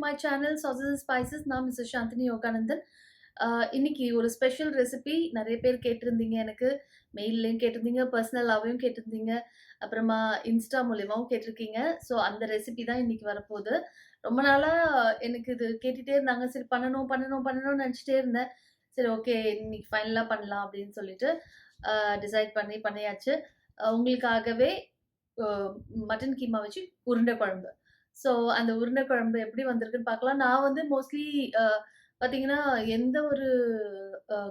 my channel sauces and spices. நான் mister Chandni Yoganandan. இன்னைக்கு ஒரு ஸ்பெஷல் ரெசிபி நிறைய பேர் கேட்டிருந்தீங்க. எனக்கு மெயில்லையும் கேட்டிருந்தீங்க, பர்சனலாகவும் கேட்டிருந்தீங்க, அப்புறமா இன்ஸ்டா மூலியமாகவும் கேட்டிருக்கீங்க. ஸோ அந்த ரெசிபி தான் இன்னைக்கு வரப்போகுது. ரொம்ப நாளாக எனக்கு இது கேட்டுகிட்டே இருந்தாங்க. சரி பண்ணணும்னு நினச்சிட்டே இருந்தேன். சரி ஓகே இன்னைக்கு ஃபைனலாக பண்ணலாம் அப்படின்னு சொல்லிட்டு டிசைட் பண்ணியாச்சு. உங்களுக்காகவே மட்டன் கீமா வச்சு உருண்டை குழம்பு. ஸோ அந்த உருண்டை குழம்பு எப்படி வந்திருக்குன்னு பார்க்கலாம். நான் வந்து மோஸ்ட்லி பார்த்தீங்கன்னா, எந்த ஒரு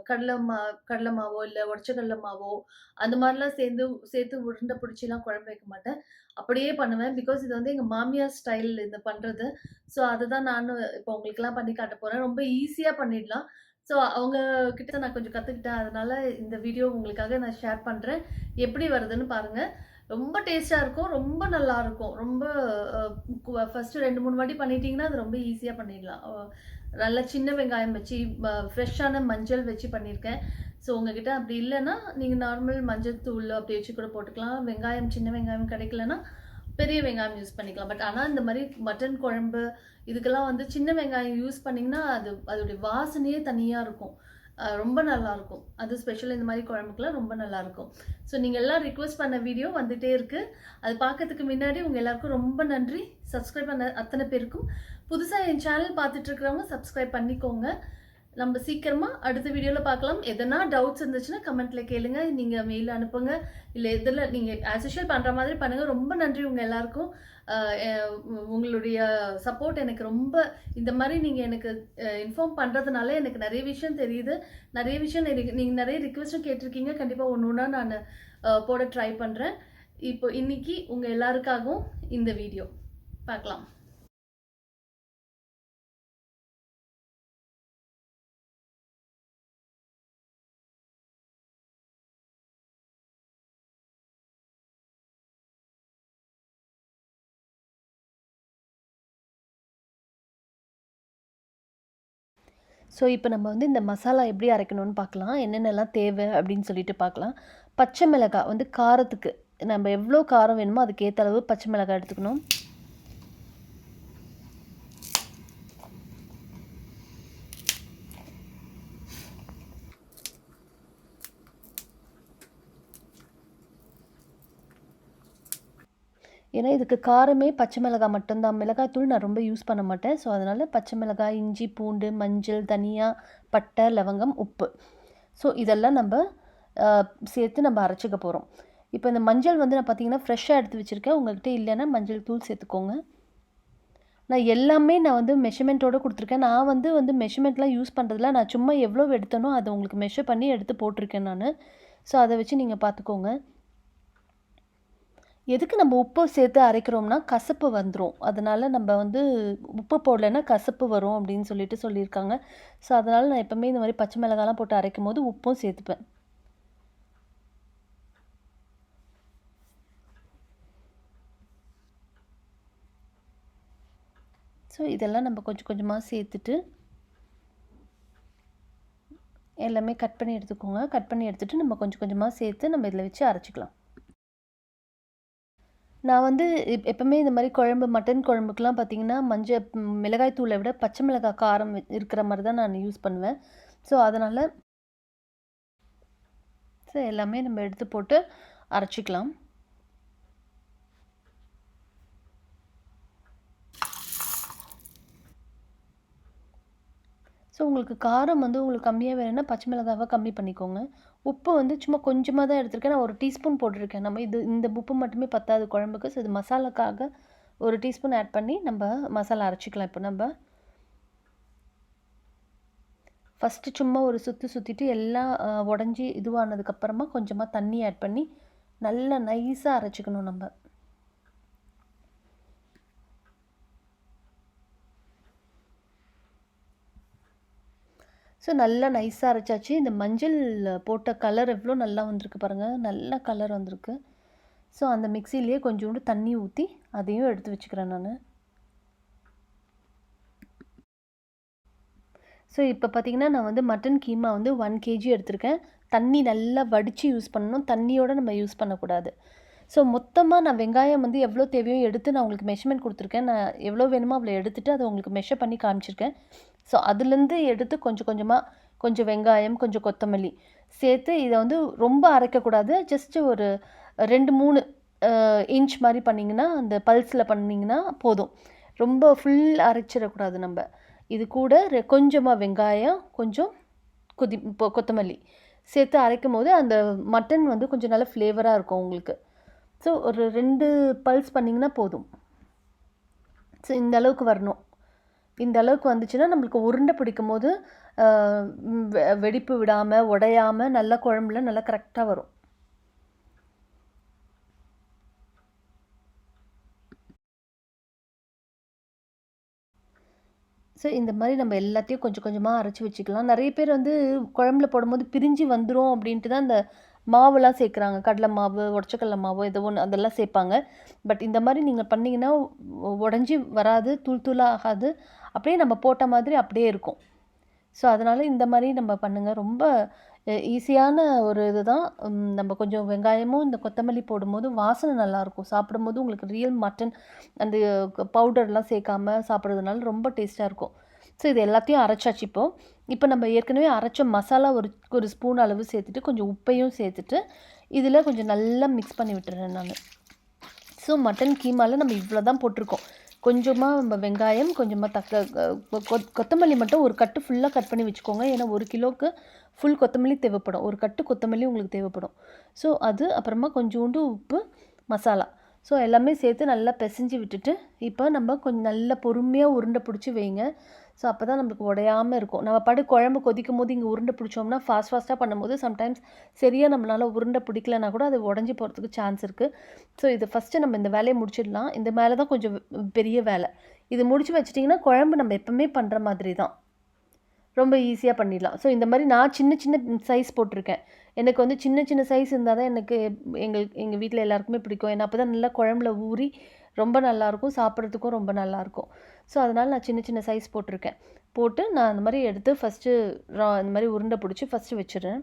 கடலை மாவோ, இல்ல உடைச்ச கடலை மாவோ அந்த மாரிலாம் சேர்த்து உருண்டை பிடிச்சிலாம் குழம்பு வைக்க மாட்டேன். அப்படியே பண்ணுவேன். பிகாஸ் இது வந்து எங்க மாமியார் ஸ்டைல் இது பண்றது. ஸோ அதுதான் நானும் இப்போ உங்களுக்கெல்லாம் பண்ணி காட்ட போறேன். ரொம்ப ஈஸியா பண்ணிடலாம். ஸோ அவங்க கிட்ட நான் கொஞ்சம் கத்துக்கிட்டேன். அதனால இந்த வீடியோ உங்களுக்காக நான் ஷேர் பண்றேன். எப்படி வருதுன்னு பாருங்க. ரொம்ப டேஸ்டா இருக்கும். ரொம்ப நல்லா இருக்கும். ரொம்ப ஃபர்ஸ்ட் 2-3 வாட்டி பண்ணிட்டீங்கன்னா அது ரொம்ப ஈஸியா பண்ணிடலாம். நல்ல சின்ன வெங்காயம் வச்சு ஃப்ரெஷ்ஷான மஞ்சள் வச்சு பண்ணியிருக்கேன். ஸோ உங்ககிட்ட அப்படி இல்லைன்னா நீங்கள் நார்மல் மஞ்சள் தூள் அப்படி வச்சு கூட போட்டுக்கலாம். சின்ன வெங்காயம் கிடைக்கலன்னா பெரிய வெங்காயம் யூஸ் பண்ணிக்கலாம். பட் ஆனால் இந்த மாதிரி மட்டன் குழம்பு இதுக்கெல்லாம் வந்து சின்ன வெங்காயம் யூஸ் பண்ணிங்கன்னா அதோடைய வாசனையே தனியாக இருக்கும். ரொம்ப நல்லாயிருக்கும். அது ஸ்பெஷல் இந்த மாதிரி குழம்புக்குலாம் ரொம்ப நல்லாயிருக்கும். ஸோ நீங்கள் எல்லாம் ரிக்வெஸ்ட் பண்ண வீடியோ வந்துகிட்டே இருக்குது. அது பார்க்கறதுக்கு முன்னாடி உங்கள் எல்லாருக்கும் ரொம்ப நன்றி. சப்ஸ்கிரைப் பண்ண அத்தனை பேருக்கும். புதுசாக என் சேனல் பார்த்துட்ருக்கிறவங்க சப்ஸ்கிரைப் பண்ணிக்கோங்க. நம்ம சீக்கிரமாக அடுத்த வீடியோவில் பார்க்கலாம். எதனா டவுட்ஸ் இருந்துச்சுன்னா கமெண்ட்டில் கேளுங்க. நீங்கள் மெயில் அனுப்புங்க. இல்லை எதில் நீங்கள் ஆஸ் யூஷுவல் பண்ணுற மாதிரி பண்ணுங்கள். ரொம்ப நன்றி உங்கள் எல்லாருக்கும். உங்களுடைய சப்போர்ட் எனக்கு ரொம்ப இந்த மாதிரி நீங்கள் எனக்கு இன்ஃபார்ம் பண்ணுறதுனால எனக்கு நிறைய விஷயம் தெரியுது. நிறைய விஷயம் நீங்கள் நிறைய ரிக்வெஸ்ட்டும் கேட்டிருக்கீங்க. கண்டிப்பாக ஒன்று நான் போட ட்ரை பண்ணுறேன். இப்போ இன்னைக்கு உங்கள் எல்லாருக்காகவும் இந்த வீடியோ பார்க்கலாம். ஸோ இப்போ நம்ம வந்து இந்த மசாலா எப்படி அரைக்கணும்னு பார்க்கலாம். என்னென்னலாம் தேவை அப்படின்னு சொல்லிட்டு பார்க்கலாம். பச்சை மிளகாய் வந்து காரத்துக்கு நம்ம எவ்வளோ காரம் வேணுமோ அதுக்கேற்ற அளவு பச்சை மிளகாய் எடுத்துக்கணும். ஏன்னா இதுக்கு காரமே பச்சை மிளகாய் மட்டும்தான். மிளகாய்த்தூள் நான் ரொம்ப யூஸ் பண்ண மாட்டேன். ஸோ அதனால் பச்சை மிளகாய், இஞ்சி, பூண்டு, மஞ்சள், தனியா, பட்டை, லவங்கம், உப்பு. ஸோ இதெல்லாம் நம்ம சேர்த்து நம்ம அரைச்சிக்க போகிறோம். இப்போ இந்த மஞ்சள் வந்து நான் பார்த்தீங்கன்னா ஃப்ரெஷ்ஷாக எடுத்து வச்சுருக்கேன். உங்கள்கிட்ட இல்லைன்னா மஞ்சள் தூள் சேர்த்துக்கோங்க. நான் எல்லாமே வந்து மெஷர்மெண்ட்டோடு கொடுத்துருக்கேன். நான் வந்து மெஷர்மெண்ட்லாம் யூஸ் பண்ணுறதில்ல. நான் சும்மா எவ்வளோ எடுத்தனோ அதை உங்களுக்கு மெஷர் பண்ணி எடுத்து போட்டிருக்கேன் நான். ஸோ அதை வச்சு நீங்கள் பார்த்துக்கோங்க. எதுக்கு நம்ம உப்பு சேர்த்து அரைக்கிறோம்னா கசப்பு வந்துடும். அதனால் நம்ம வந்து உப்பு போடலைன்னா கசப்பு வரும் அப்படின்னு சொல்லியிருக்காங்க. ஸோ அதனால் நான் எப்போவுமே இந்த மாதிரி பச்சை மிளகாலாம் போட்டு அரைக்கும் போது உப்பும் சேர்த்துப்பேன். ஸோ இதெல்லாம் நம்ம கொஞ்சம் கொஞ்சமாக சேர்த்துட்டு எல்லாமே கட் பண்ணி எடுத்துக்கோங்க. கட் பண்ணி எடுத்துகிட்டு நம்ம கொஞ்சம் கொஞ்சமாக சேர்த்து நம்ம இதில் வச்சு அரைச்சிக்கலாம். நான் வந்து எப்போவுமே இந்த மாதிரி மட்டன் குழம்புக்கெலாம் பார்த்திங்கன்னா மிளகாய் தூளை விட பச்சை மிளகாய் காரம் இருக்கிற மாதிரி தான் நான் யூஸ் பண்ணுவேன். ஸோ அதனால் எல்லாமே நம்ம எடுத்து போட்டு அரைச்சிக்கலாம். ஸோ உங்களுக்கு காரம் வந்து உங்களுக்கு கம்மியாக வேணும்னா பச்சை மிளகாவை கம்மி பண்ணிக்கோங்க. உப்பு வந்து சும்மா கொஞ்சமாக தான் எடுத்துருக்கேன். நான் 1 டீஸ்பூன் போட்டிருக்கேன். நம்ம இந்த உப்பு மட்டுமே பத்தாது குழம்புக்கு. ஸோ இது மசாலாக்காக 1 டீஸ்பூன் ஆட் பண்ணி நம்ம மசாலா அரைச்சிக்கலாம். இப்போ நம்ம ஃபஸ்ட்டு சும்மா ஒரு சுற்றிட்டு எல்லாம் உடஞ்சி இதுவானதுக்கப்புறமா கொஞ்சமாக தண்ணி ஆட் பண்ணி நல்லா நைஸாக அரைச்சிக்கணும் நம்ம. ஸோ நல்லா நைஸாக அரைச்சாச்சு. இந்த மஞ்சள் போட்ட கலர் எவ்வளோ நல்லா வந்திருக்கு பாருங்கள். நல்ல கலர் வந்திருக்கு. ஸோ அந்த மிக்சிலேயே கொஞ்சோண்டு தண்ணி ஊற்றி அதையும் எடுத்து வச்சுக்கிறேன் நான். ஸோ இப்போ பார்த்திங்கன்னா நான் வந்து மட்டன் கீமா வந்து 1 kg எடுத்திருக்கேன். தண்ணி நல்லா வடித்து யூஸ் பண்ணணும். தண்ணியோடு நம்ம யூஸ் பண்ணக்கூடாது. ஸோ மொத்தமாக நான் வெங்காயம் வந்து எவ்வளோ தேவையோ எடுத்து நான் உங்களுக்கு மெஷர்மெண்ட் கொடுத்துருக்கேன். நான் எவ்வளோ வேணுமோ அவ்வளோ எடுத்துகிட்டு அதை உங்களுக்கு மெஷர் பண்ணி காமிச்சிருக்கேன். ஸோ அதுலேருந்து எடுத்து கொஞ்சம் கொஞ்சமாக கொஞ்சம் வெங்காயம், கொஞ்சம் கொத்தமல்லி சேர்த்து இதை வந்து ரொம்ப அரைக்கக்கூடாது. ஜஸ்ட்டு ஒரு 2-3 இன்ச் மாதிரி பண்ணிங்கன்னா, அந்த பல்ஸில் பண்ணிங்கன்னா போதும். ரொம்ப ஃபுல் அரைச்சிடக்கூடாது நம்ம. இது கூட கொஞ்சமாக வெங்காயம், கொஞ்சம் கொத்தமல்லி சேர்த்து அரைக்கும் போது அந்த மட்டன் வந்து கொஞ்சம் நல்ல ஃப்ளேவராக இருக்கும் உங்களுக்கு. ஸோ ஒரு 2 பல்ஸ் பண்ணிங்கன்னா போதும். ஸோ இந்த அளவுக்கு வரணும். இந்த அளவுக்கு வந்துச்சுன்னா நம்மளுக்கு உருண்டை பிடிக்கும் போது வெடிப்பு விடாமல் உடையாமல் நல்லா குழம்புல நல்லா கரெக்டாக வரும். ஸோ இந்த மாதிரி நம்ம எல்லாத்தையும் கொஞ்சம் கொஞ்சமாக அரைச்சி வச்சுக்கலாம். நிறைய பேர் வந்து குழம்புல போடும்போது பிரிஞ்சு வந்துடும் அப்படின்ட்டு தான் இந்த மாவுலாம் சேர்க்குறாங்க. கடலை மாவு, உடச்சக்கடலை மாவு ஏதோ ஒன்று அதெல்லாம் சேர்ப்பாங்க. பட் இந்த மாதிரி நீங்கள் பண்ணிங்கன்னா உடஞ்சி வராது, தூள் தூளாக ஆகாது. அப்படியே நம்ம போட்ட மாதிரி அப்படியே இருக்கும். ஸோ அதனால் இந்த மாதிரி நம்ம பண்ணுங்கள். ரொம்ப ஈஸியான ஒரு இது தான். நம்ம கொஞ்சம் வெங்காயமும் இந்த கொத்தமல்லி போடும்போது வாசனை நல்லாயிருக்கும். சாப்பிடும்போது உங்களுக்கு ரியல் மட்டன் அந்த பவுடர்லாம் சேர்க்காம சாப்பிட்றதுனால ரொம்ப டேஸ்ட்டாக இருக்கும். ஸோ இது எல்லாத்தையும் அரைச்சாச்சு. இப்போ நம்ம ஏற்கனவே அரைச்ச மசாலா ஒரு ஸ்பூன் அளவு சேர்த்துட்டு கொஞ்சம் உப்பையும் சேர்த்துட்டு இதில் கொஞ்சம் நல்லா மிக்ஸ் பண்ணி விட்டுறேன் நான். ஸோ மட்டன் கீமாவில் நம்ம இவ்வளோ தான் போட்டிருக்கோம். கொஞ்சமாக நம்ம வெங்காயம், கொஞ்சமாக கொத்தமல்லி மட்டும் ஒரு கட்டு ஃபுல்லாக கட் பண்ணி வச்சுக்கோங்க. ஏன்னா 1 கிலோவுக்கு ஃபுல் கொத்தமல்லி தேவைப்படும். ஒரு கட்டு கொத்தமல்லி உங்களுக்கு தேவைப்படும். ஸோ அது அப்புறமா கொஞ்சோண்டு உப்பு, மசாலா ஸோ எல்லாமே சேர்த்து நல்லா பிசைஞ்சு விட்டுட்டு இப்போ நம்ம கொஞ்சம் நல்லா பொறுமையாக உருண்டை பிடிச்சி வைங்க. ஸோ அப்போ தான் நம்மளுக்கு உடையாமல் இருக்கும். நம்ம குழம்பு கொதிக்கும் போது இங்கே உருண்டை பிடிச்சோம்னா ஃபாஸ்ட்டாக பண்ணும்போது சம்டைம்ஸ் சரியாக நம்மளால் உருண்டை பிடிக்கலனா கூட அது உடஞ்சி போகிறதுக்கு சான்ஸ் இருக்குது. ஸோ இது ஃபஸ்ட்டு நம்ம இந்த வேலையை முடிச்சிடலாம். இந்த மேலே தான் கொஞ்சம் பெரிய வேலை. இது முடிச்சு வச்சிட்டிங்கன்னா குழம்பு நம்ம எப்போவுமே பண்ணுற மாதிரி தான், ரொம்ப ஈஸியாக பண்ணிடலாம். ஸோ இந்த மாதிரி நான் சின்ன சின்ன சைஸ் போட்டிருக்கேன். எனக்கு வந்து சின்ன சின்ன சைஸ் இருந்தால் தான் எனக்கு எங்கள் வீட்டில் எல்லாருக்குமே பிடிக்கும். ஏன்னா அப்போ தான் நல்லா குழம்புல ஊறி ரொம்ப நல்லாயிருக்கும், சாப்பிட்றதுக்கும் ரொம்ப நல்லாயிருக்கும். ஸோ அதனால் நான் சின்ன சின்ன சைஸ் போட்டிருக்கேன். போட்டு நான் அந்த மாதிரி எடுத்து ஃபஸ்ட்டு இந்த மாதிரி உருண்டை பிடிச்சி ஃபஸ்ட்டு வச்சிடுறேன்.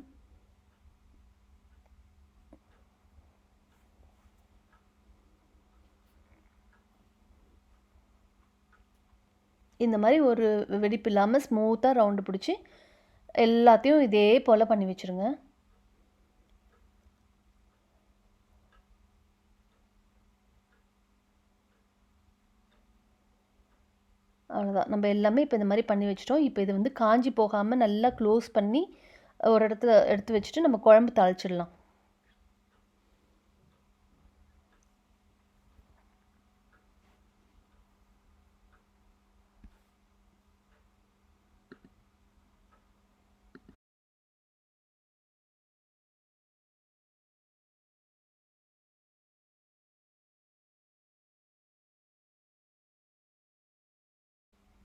இந்த மாதிரி ஒரு வெடிப்பு இல்லாமல் ஸ்மூத்தாக ரவுண்டு பிடிச்சி எல்லாத்தையும் இதே போல் பண்ணி வச்சுருங்க. அவ்வளோதான். நம்ம எல்லாமே இப்போ இந்த மாதிரி பண்ணி வச்சுட்டோம். இப்போ இது வந்து காஞ்சி போகாமல் நல்லா க்ளோஸ் பண்ணி ஒரு இடத்துல எடுத்து வச்சுட்டு நம்ம குழம்பு தாளிச்சிடலாம்.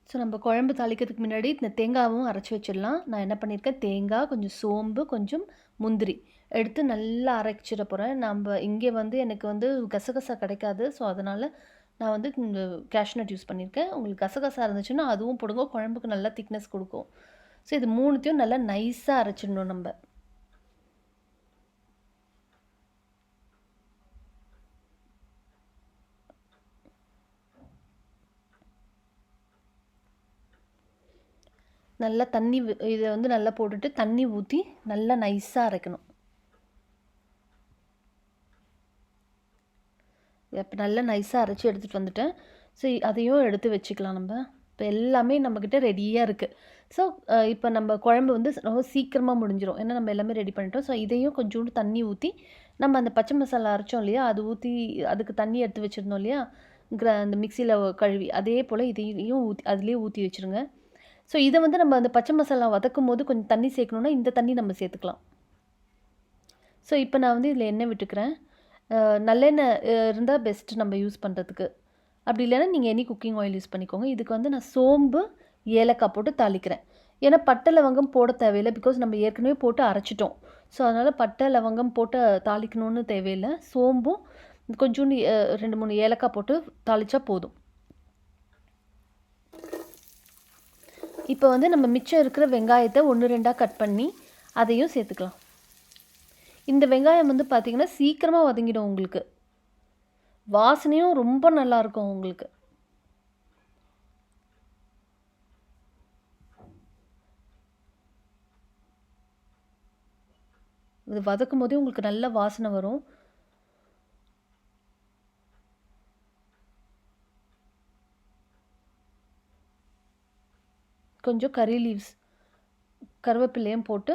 ஸோ நம்ம குழம்பு தாளிக்கிறதுக்கு முன்னாடி இந்த தேங்காவும் அரைச்சி வச்சிடலாம். நான் என்ன பண்ணியிருக்கேன், தேங்காய், கொஞ்சம் சோம்பு, கொஞ்சம் முந்திரி எடுத்து நல்லா அரைச்சிட போகிறேன். நம்ம இங்கே வந்து எனக்கு வந்து கசகசா கிடைக்காது. ஸோ அதனால் நான் வந்து இந்த கேஷ்நட் யூஸ் பண்ணியிருக்கேன். உங்களுக்கு கசகசா இருந்துச்சுன்னா அதுவும் போடுங்க, குழம்புக்கு நல்லா திக்னஸ் கொடுக்கும். ஸோ இது மூணுத்தையும் நல்லா நைஸாக அரைச்சிடணும் நம்ம. நல்லா தண்ணி இதை வந்து நல்லா போட்டுட்டு தண்ணி ஊற்றி நல்லா நைஸாக அரைக்கணும். இப்போ நல்லா நைஸாக அரைச்சி எடுத்துகிட்டு வந்துட்டேன். ஸோ அதையும் எடுத்து வச்சுக்கலாம் நம்ம. இப்போ எல்லாமே நம்மக்கிட்ட ரெடியாக இருக்குது. ஸோ இப்போ நம்ம குழம்பு வந்து ரொம்ப சீக்கிரமாக முடிஞ்சிடும். ஏன்னா நம்ம எல்லாமே ரெடி பண்ணிட்டோம். ஸோ இதையும் கொஞ்சோண்டு தண்ணி ஊற்றி நம்ம அந்த பச்சை மசாலா அரைச்சோம் இல்லையா, அது ஊற்றி அதுக்கு தண்ணி எடுத்து வச்சுருந்தோம் இல்லையா, அந்த மிக்சியில் கழுவி அதே போல் இதையும் ஊற்றி அதுலேயே ஊற்றி வச்சுருங்க. ஸோ இதை வந்து நம்ம அந்த பச்சை மசாலா வதக்கும் போது கொஞ்சம் தண்ணி சேர்க்கணுன்னா இந்த தண்ணி நம்ம சேர்த்துக்கலாம். ஸோ இப்போ நான் வந்து இதில் எண்ணெய் விட்டுக்கிறேன். நல்லெண்ணெய் இருந்தால் பெஸ்ட்டு நம்ம யூஸ் பண்ணுறதுக்கு. அப்படி இல்லைன்னா நீங்கள் எனி குக்கிங் ஆயில் யூஸ் பண்ணிக்கோங்க. இதுக்கு வந்து நான் சோம்பு, ஏலக்காய் போட்டு தாளிக்கிறேன். ஏன்னா பட்டை லவங்கம் போட தேவையில்லை, பிகாஸ் நம்ம ஏற்கனவே போட்டு அரைச்சிட்டோம். ஸோ அதனால் பட்டை லவங்கம் போட்டு தாளிக்கணும்னு தேவையில்லை. சோம்பும் கொஞ்சோண்டு 2-3 ஏலக்காய் போட்டு தாளித்தா போதும். இப்போ வந்து நம்ம மிச்சம் இருக்கிற வெங்காயத்தை 1-2 கட் பண்ணி அதையும் சேர்த்துக்கலாம். இந்த வெங்காயம் வந்து பார்த்திங்கன்னா சீக்கிரமாக வதங்கிடும் உங்களுக்கு. வாசனையும் ரொம்ப நல்லாயிருக்கும் உங்களுக்கு. இது வதக்கும் போதே உங்களுக்கு நல்ல வாசனை வரும். கொஞ்சம் கறி லீவ்ஸ் கருவேப்பிலையும் போட்டு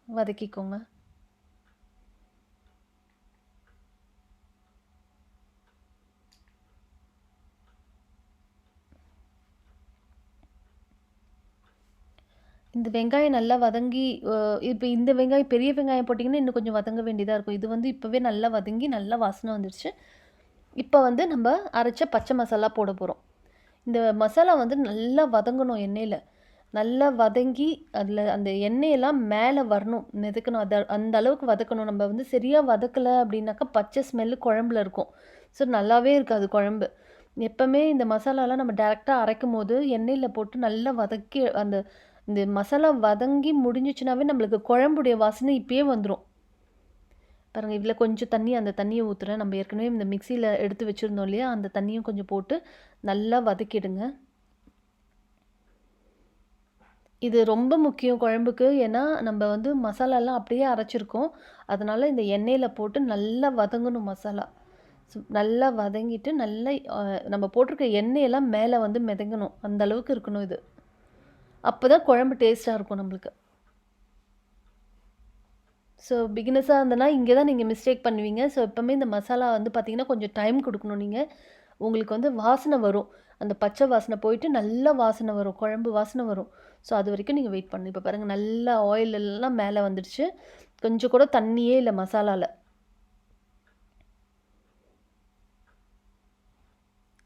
வதக்கிக்கோங்க. இந்த வெங்காயம் நல்லா வதங்கி இப்போ இந்த வெங்காயம் பெரிய வெங்காயம் போட்டிங்கன்னா இன்னும் கொஞ்சம் வதங்க வேண்டியதாக இருக்கும். இது வந்து இப்போவே நல்லா வதங்கி நல்லா வாசனை வந்துடுச்சு. இப்போ வந்து நம்ம அரைச்ச பச்சை மசாலா போட போகிறோம். இந்த மசாலா வந்து நல்லா வதங்கணும் எண்ணெயில். நல்லா வதங்கி அதில் அந்த எண்ணெயெல்லாம் மேலே வரணும், மிதக்கணும். அந்த அளவுக்கு வதக்கணும். நம்ம வந்து சரியாக வதக்கலை அப்படின்னாக்கா பச்சை ஸ்மெல்லு குழம்புல இருக்கும். ஸோ நல்லாவே இருக்காது குழம்பு. எப்போவுமே இந்த மசாலாலாம் நம்ம டேரெக்டாக அரைக்கும் போது எண்ணெயில் போட்டு நல்லா வதக்கி இந்த மசாலா வதங்கி முடிஞ்சிச்சுனாவே நம்மளுக்கு குழம்புடைய வாசனை இப்பயே வந்துடும். பாருங்கள், இதில் கொஞ்சம் தண்ணி, அந்த தண்ணியை ஊற்றுறேன். நம்ம ஏற்கனவே இந்த மிக்சியில் எடுத்து வச்சுருந்தோம் இல்லையா, அந்த தண்ணியும் கொஞ்சம் போட்டு நல்லா வதக்கிடுங்க. இது ரொம்ப முக்கியம் குழம்புக்கு. ஏன்னா நம்ம வந்து மசாலாலாம் அப்படியே அரைச்சிருக்கோம். அதனால் இந்த எண்ணெயில் போட்டு நல்லா வதங்கணும் மசாலா. நல்லா வதங்கிட்டு நல்லா நம்ம போட்டிருக்க எண்ணெயெல்லாம் மேலே வந்து மிதங்கணும். அந்த அளவுக்கு இருக்கணும் இது. அப்போ தான் குழம்பு டேஸ்ட்டாக இருக்கும் நம்மளுக்கு. ஸோ பிகினர்ஸாக இருந்தனா இங்கே தான் நீங்கள் மிஸ்டேக் பண்ணுவீங்க. ஸோ எப்போவுமே இந்த மசாலா வந்து பார்த்திங்கன்னா கொஞ்சம் டைம் கொடுக்கணும் நீங்கள். உங்களுக்கு வந்து வாசனை வரும். அந்த பச்சை வாசனை போயிட்டு நல்ல வாசனை வரும், குழம்பு வாசனை வரும். ஸோ அது வரைக்கும் நீங்கள் வெயிட் பண்ணணும். இப்போ பாருங்கள், நல்லா ஆயில் எல்லாம் மேலே வந்துடுச்சு. கொஞ்சம் கூட தண்ணியே இல்லை மசாலாவில்.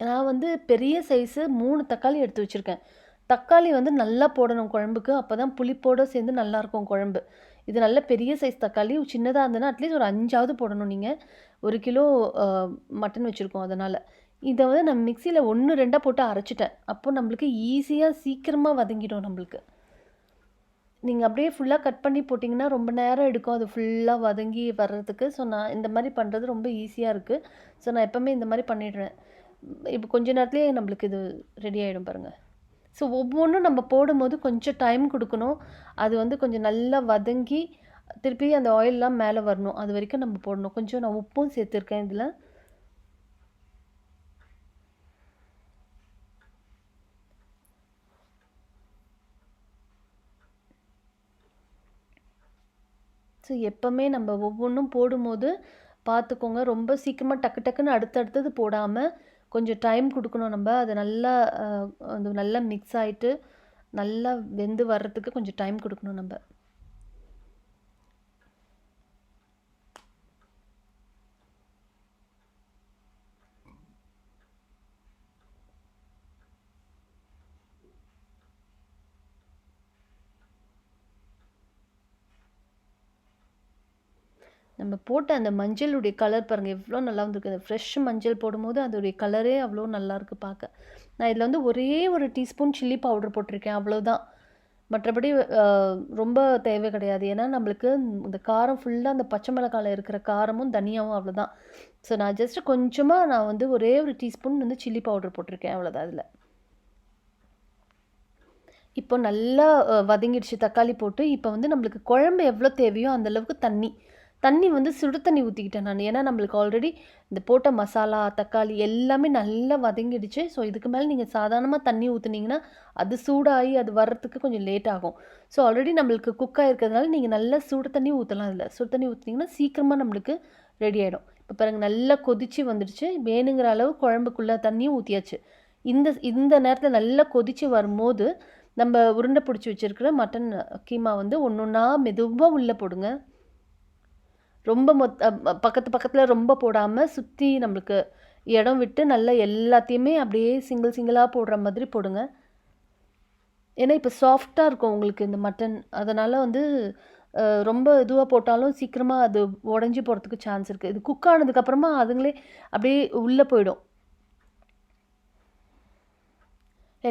நான் வந்து பெரிய சைஸு 3 தக்காளி எடுத்து வச்சுருக்கேன். தக்காளி வந்து நல்லா போடணும் குழம்புக்கு. அப்போ தான் புளிப்போடு சேர்ந்து நல்லாயிருக்கும் குழம்பு. இது நல்ல பெரிய சைஸ் தக்காளி. சின்னதாக இருந்ததுன்னா அட்லீஸ்ட் ஒரு 5ஆவது போடணும் நீங்கள். 1 கிலோ மட்டன் வச்சுருக்கோம் அதனால். இதை வந்து நான் மிக்சியில் 1, 2 போட்டு அரைச்சிட்டேன். அப்போ நம்மளுக்கு ஈஸியாக சீக்கிரமாக வதங்கிடும் நம்மளுக்கு. நீங்கள் அப்படியே ஃபுல்லாக கட் பண்ணி போட்டிங்கன்னா ரொம்ப நேரம் எடுக்கும் அது ஃபுல்லாக வதங்கி வர்றதுக்கு. ஸோ நான் இந்த மாதிரி பண்ணுறது ரொம்ப ஈஸியாக இருக்குது. ஸோ நான் எப்போவுமே இந்த மாதிரி பண்ணிடுறேன். இப்போ கொஞ்ச நேரத்துலேயே நம்மளுக்கு இது ரெடி ஆகிடும் பாருங்கள். ஸோ ஒவ்வொன்றும் நம்ம போடும்போது கொஞ்சம் டைம் கொடுக்கணும். அது வந்து கொஞ்சம் நல்லா வதங்கி திருப்பி அந்த ஆயிலெலாம் மேலே வரணும். அது வரைக்கும் நம்ம போடணும். கொஞ்சம் நான் உப்பும் சேர்த்துருக்கேன் இதில். ஸோ எப்போவுமே நம்ம ஒவ்வொன்றும் போடும்போது பார்த்துக்கோங்க. ரொம்ப சீக்கிரமாக டக்கு டக்குன்னு அடுத்தடுத்தது போடாமல் கொஞ்சம் டைம் கொடுக்கணும் நம்ம. அது நல்லா அது நல்லா மிக்ஸ் ஆகிட்டு நல்லா வெந்து வர்றதுக்கு கொஞ்சம் டைம் கொடுக்கணும் நம்ம. நம்ம போட்ட அந்த மஞ்சளுடைய கலர் பாருங்கள் எவ்வளோ நல்லா வந்திருக்கு. அந்த ஃப்ரெஷ் மஞ்சள் போடும்போது அதோடைய கலரே அவ்வளோ நல்லாயிருக்கு பார்க்க. நான் இதில் வந்து ஒரே ஒரு டீஸ்பூன் சில்லி பவுடர் போட்டிருக்கேன், அவ்வளோதான். மற்றபடி ரொம்ப தேவை கிடையாது. ஏன்னா நம்மளுக்கு இந்த காரம் ஃபுல்லாக அந்த பச்சை மிளகாயில் இருக்கிற காரமும் தனியாகவும் அவ்வளோதான். ஸோ நான் ஜஸ்ட்டு கொஞ்சமாக நான் வந்து ஒரே ஒரு டீஸ்பூன் வந்து சில்லி பவுடர் போட்டிருக்கேன், அவ்வளோதான் அதில். இப்போ நல்லா வதங்கிடுச்சு தக்காளி போட்டு. இப்போ வந்து நம்மளுக்கு குழம்பு எவ்வளோ தேவையோ அந்தளவுக்கு தண்ணி வந்து சுடு தண்ணி ஊற்றிக்கிட்டேன் நான். ஏன்னா நம்மளுக்கு ஆல்ரெடி இந்த போட்ட மசாலா தக்காளி எல்லாமே நல்லா வதங்கிடுச்சு. ஸோ இதுக்கு மேலே நீங்கள் சாதாரணமாக தண்ணி ஊற்றுனீங்கன்னா அது சூடாகி அது வர்றதுக்கு கொஞ்சம் லேட் ஆகும். ஸோ ஆல்ரெடி நம்மளுக்கு குக் ஆகிருக்கிறதுனால நீங்கள் நல்லா சுடு தண்ணி ஊற்றலாம். அதில் சுடு தண்ணி ஊற்றினீங்கன்னா சீக்கிரமாக நம்மளுக்கு ரெடி ஆகிடும். இப்போ பாருங்கள், நல்லா கொதித்து வந்துடுச்சு. வேணுங்கிற அளவு குழம்புக்குள்ளே தண்ணியும் ஊற்றியாச்சு. இந்த நேரத்தில் நல்லா கொதித்து வரும்போது நம்ம உருண்டை பிடிச்சி வச்சுருக்கிற மட்டன் கீமா வந்து ஒன்றா மெதுவாக உள்ளே போடுங்க. ரொம்ப பக்கத்தில் ரொம்ப போடாமல் சுற்றி நம்மளுக்கு இடம் விட்டு நல்லா எல்லாத்தையுமே அப்படியே சிங்கிளாக போடுற மாதிரி போடுங்க. ஏன்னா இப்போ சாஃப்டாக இருக்கும் உங்களுக்கு இந்த மட்டன். அதனால் வந்து ரொம்ப இதுவாக போட்டாலும் சீக்கிரமாக அது உடஞ்சி போகிறதுக்கு சான்ஸ் இருக்குது. இது குக் ஆனதுக்கப்புறமா அதுங்களே அப்படியே உள்ளே போயிடும்.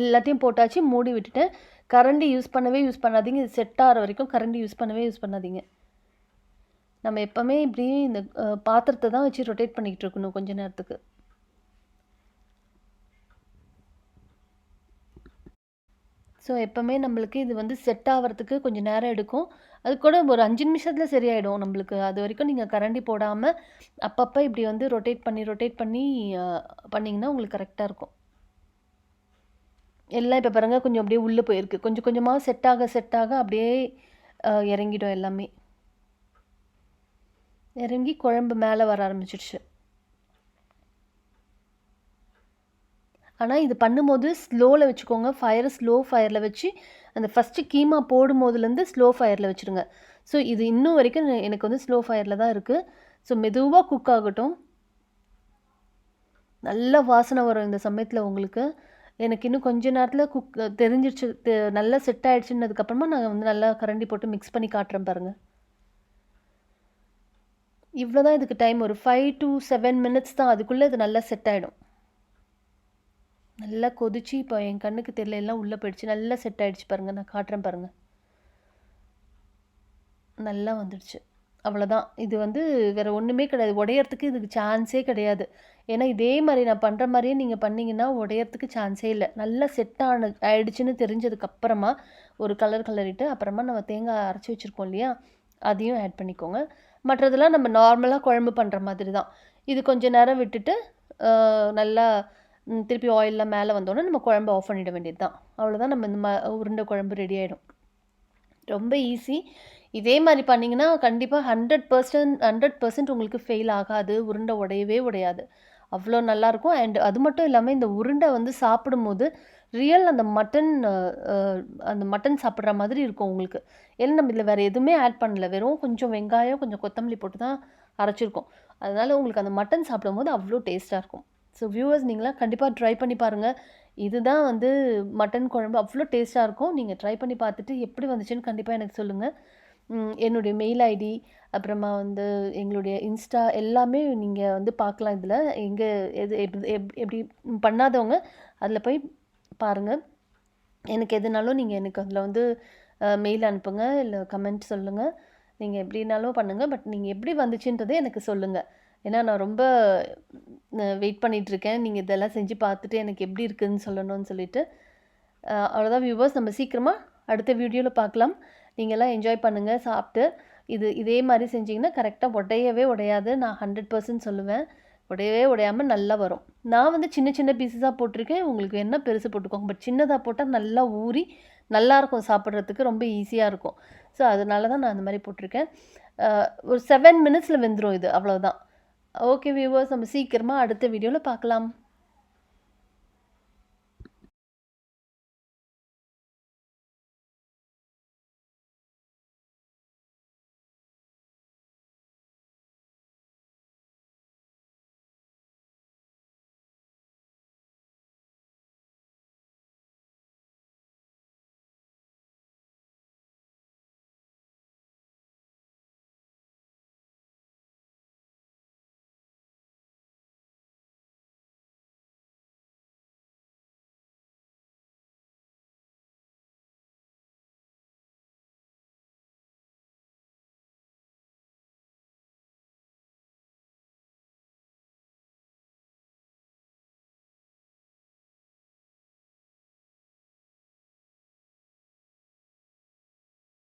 எல்லாத்தையும் போட்டாச்சு, மூடி விட்டுட்டேன். கரண்டி யூஸ் பண்ணாதீங்க. இது செட் ஆகிற வரைக்கும் கரண்டி யூஸ் பண்ணாதீங்க. நம்ம எப்போவுமே இப்படி இந்த பாத்திரத்தை தான் வச்சு ரொட்டேட் பண்ணிக்கிட்டு இருக்கணும் கொஞ்ச நேரத்துக்கு. ஸோ எப்போவுமே நம்மளுக்கு இது வந்து செட் ஆகிறதுக்கு கொஞ்சம் நேரம் எடுக்கும். அது கூட ஒரு 5 நிமிஷத்தில் சரியாயிடும் நம்மளுக்கு. அது வரைக்கும் நீங்கள் கரண்டி போடாமல் அப்பப்போ இப்படி வந்து ரொட்டேட் பண்ணி பண்ணிங்கன்னா உங்களுக்கு கரெக்டாக இருக்கும். எல்லாம் இப்போ பாருங்கள் கொஞ்சம் அப்படியே உள்ளே போயிருக்கு. கொஞ்சம் கொஞ்சமாக செட் ஆக அப்படியே இறங்கிடும் எல்லாமே. இறங்கி குழம்பு மேலே வர ஆரம்பிச்சிடுச்சு. ஆனால் இது பண்ணும்போது ஸ்லோவில் வச்சுக்கோங்க. ஸ்லோ ஃபயரில் வச்சு அந்த ஃபஸ்ட்டு கீமா போடும்போதுலேருந்து ஸ்லோ ஃபயரில் வச்சுருங்க. ஸோ இது இன்னும் வரைக்கும் எனக்கு வந்து ஸ்லோ ஃபயரில் தான் இருக்குது. ஸோ மெதுவாக குக் ஆகட்டும். நல்ல வாசனை வரும் இந்த சமயத்தில் உங்களுக்கு. எனக்கு இன்னும் கொஞ்ச நேரத்தில் தெரிஞ்சிடுச்சு, நல்லா செட் ஆகிடுச்சுன்னதுக்கப்புறமா நான் வந்து நல்லா கரண்டி போட்டு மிக்ஸ் பண்ணி காட்டுறேன் பாருங்கள். இவ்வளோ தான் இதுக்கு டைம். ஒரு 5 to 7 மினிட்ஸ் தான். அதுக்குள்ளே இது நல்லா செட் ஆகிடும். நல்லா கொதிச்சு இப்போ என் கண்ணுக்கு தெரியல, எல்லாம் உள்ளே போயிடுச்சு. நல்லா செட் ஆகிடுச்சு பாருங்கள். நான் காட்டுறேன் பாருங்கள். நல்லா வந்துடுச்சு. அவ்வளோதான். இது வந்து வேறு ஒன்றுமே கிடையாது. உடையறதுக்கு இதுக்கு சான்ஸே கிடையாது. ஏன்னா இதே மாதிரி நான் பண்ணுற மாதிரியே நீங்கள் பண்ணிங்கன்னா உடையறதுக்கு சான்ஸே இல்லை. நல்லா செட் ஆயிடுச்சுன்னு தெரிஞ்சதுக்கப்புறமா ஒரு கலரிட்டு அப்புறமா நம்ம தேங்காய் அரைச்சி வச்சுருக்கோம் இல்லையா, அதையும் ஆட் பண்ணிக்கோங்க. மற்றதெல்லாம் நம்ம நார்மலாக குழம்பு பண்ணுற மாதிரி தான். இது கொஞ்சம் நேரம் விட்டுட்டு நல்லா திருப்பி ஆயிலெலாம் மேலே வந்தோடனே நம்ம குழம்பு ஆஃப் பண்ணிட வேண்டியது தான். அவ்வளோதான். நம்ம இந்த உருண்டை குழம்பு ரெடி ஆகிடும். ரொம்ப ஈஸி. இதே மாதிரி பண்ணிங்கன்னா கண்டிப்பாக 100% உங்களுக்கு ஃபெயில் ஆகாது. உருண்டை உடையவே உடையாது. அவ்வளோ நல்லாயிருக்கும். அண்ட் அது மட்டும் இல்லாமல் இந்த உருண்டை வந்து சாப்பிடும்போது ரியல் அந்த மட்டன் சாப்பிட்ற மாதிரி இருக்கும் உங்களுக்கு. ஏன்னா நம்ம இதில் வேறு எதுவுமே ஆட் பண்ணல. வெறும் கொஞ்சம் வெங்காயம், கொஞ்சம் கொத்தமல்லி போட்டு தான் அரைச்சிருக்கோம். அதனால் உங்களுக்கு அந்த மட்டன் சாப்பிடும்போது அவ்வளோ டேஸ்ட்டாக இருக்கும். ஸோ வியூவர்ஸ், நீங்களாம் கண்டிப்பாக ட்ரை பண்ணி பாருங்கள். இதுதான் வந்து மட்டன் குழம்பு. அவ்வளோ டேஸ்ட்டாக இருக்கும். நீங்கள் ட்ரை பண்ணி பார்த்துட்டு எப்படி வந்துச்சுன்னு கண்டிப்பாக எனக்கு சொல்லுங்கள். என்னுடைய மெயில் ஐடி, அப்புறமா வந்து எங்களுடைய இன்ஸ்டா எல்லாமே நீங்கள் வந்து பார்க்கலாம். இதில் எங்கே எப்படி பண்ணாதவங்க அதில் போய் பாருங்கள். எனக்கு எதுனாலும் நீங்கள் எனக்கு அதில் வந்து மெயில் அனுப்புங்க, இல்லை கமெண்ட் சொல்லுங்கள். நீங்கள் எப்படினாலும் பண்ணுங்கள். பட் நீங்கள் எப்படி வந்துச்சுன்றதே எனக்கு சொல்லுங்கள். ஏன்னா நான் ரொம்ப வெயிட் பண்ணிகிட்ருக்கேன். நீங்கள் இதெல்லாம் செஞ்சு பார்த்துட்டு எனக்கு எப்படி இருக்குதுன்னு சொல்லணும்னு சொல்லிட்டு. அவ்வளோதான் வியூவர்ஸ், நம்ம சீக்கிரமாக அடுத்த வீடியோவில் பார்க்கலாம். நீங்கள்லாம் என்ஜாய் பண்ணுங்கள் சாப்பிட்டு. இதே மாதிரி செஞ்சிங்கன்னா கரெக்டாக உடையவே உடையாது. நான் 100% சொல்லுவேன். உடையவே உடையாமல் நல்லா வரும். நான் வந்து சின்ன சின்ன பீஸஸாக போட்டிருக்கேன். உங்களுக்கு என்ன பெருசு போட்டுக்கோங்க. பட் சின்னதாக போட்டால் நல்லா ஊறி நல்லாயிருக்கும், சாப்பிட்றதுக்கு ரொம்ப ஈஸியாக இருக்கும். ஸோ அதனால தான் நான் அந்த மாதிரி போட்டிருக்கேன். ஒரு 7 மினிட்ஸில் வெந்துடும் இது. அவ்வளோதான். ஓகே வியூவர்ஸ், நம்ம சீக்கிரமாக அடுத்த வீடியோவில் பார்க்கலாம்.